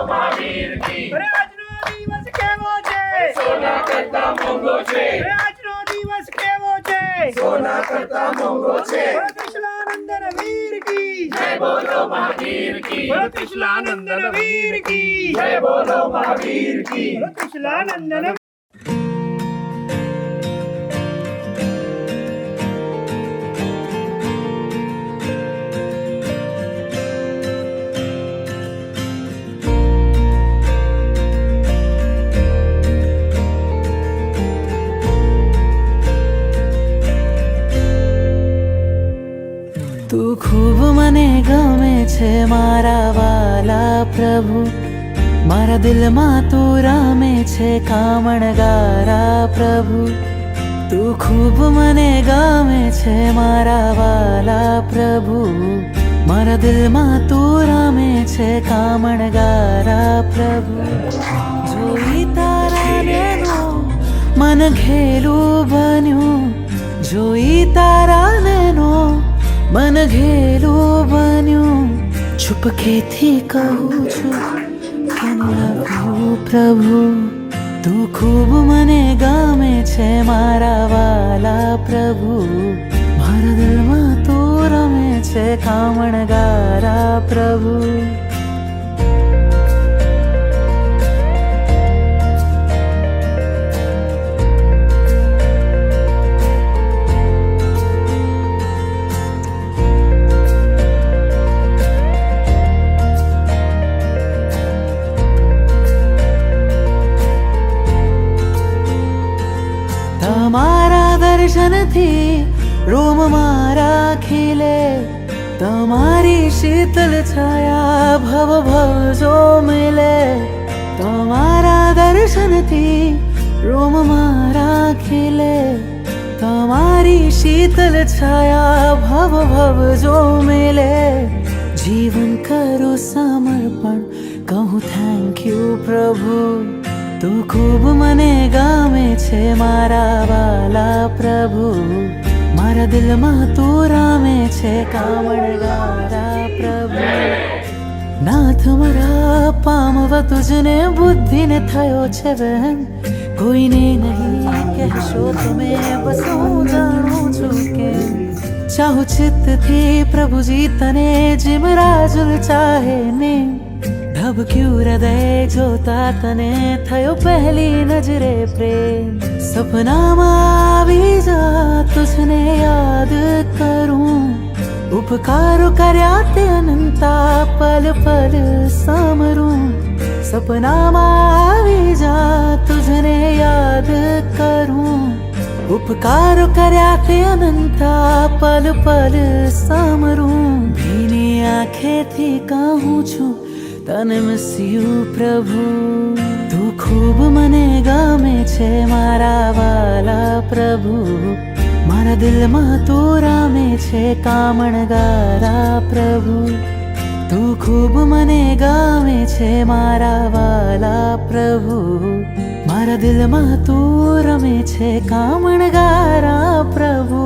મહાવીર કી અરે આજનો દિવસ કેવો છે સોના કરતા મોંઘો છે અરે આજનો દિવસ કેવો છે સોના કરતા મોંઘો છે બોલો કૃષ્ણાનંદન વીર કી જય બોલો મહાવીર કી બોલો કૃષ્ણાનંદન વીર કી જય બોલો મહાવીર કી બોલો કૃષ્ણાનંદન તું ખૂબ મને ગમે છે મારા વાલા પ્રભુ મારા દિલમાં તું રમે છે કામણગારા પ્રભુ તું ખૂબ મને ગમે છે મારા વાલા પ્રભુ મારા દિલમાં તું રમે છે કામણગારા પ્રભુ જોઈ તારા નૈનો મન ઘેલું બન્યું જોઈ તારા નૈનો मन घेલું બન્યું ચુપકેથી કહું છું કે લવ યુ પ્રભુ તું ખૂબ મને ગમે છે મારા વાલા પ્રભુ મારા દિલમાં તું રમે છે કામણગારા પ્રભુ તમારા દર્શનથી રોમ મારા ખીલે તમારી શીતલ છાયા ભવ ભવ જો મિલે તમારા દર્શનથી રોમ મારા ખીલે તમારી શીતલ છાયા ભવ ભવ જો મિલે જીવન કરું સમર્પણ કહું થેન્ક યુ પ્રભુ તું ખૂબ મને ગમે છે મારા વાલા પ્રભુ મારા દિલમાં તું રમે છે કામણગારા પ્રભુ નાથ મારા પામવા તુજને બુદ્ધિને થયો છે વહેમ કોઈને નહીં કહેશો તમે બસ હું જાણું છું કે ચાહું ચિત્તથી પ્રભુજી તને જેમ રાજુલ ચાહે ને ધબક્યું હૃદય જોતા તને થયો પહેલી નજરે પ્રેમ સપનામાં આવી જા તુજને યાદ કરું ઉપકારો કર્યા તે અનંતા પલ પલ સમરું સપનામાં આવી જા તુજને યાદ કરું ઉપકારો કર્યા તે અનંતા પલ પલ સમરું ભીની આંખેથી કહું છું તને મિસ યુ પ્રભુ તું ખૂબ મને ગમે છે મારા વાલા પ્રભુ મારા દિલમાં તું રમે છે કામણગારા પ્રભુ તું ખૂબ મને ગમે છે મારા વાલા પ્રભુ મારા દિલમાં તું રમે છે કામણગારા પ્રભુ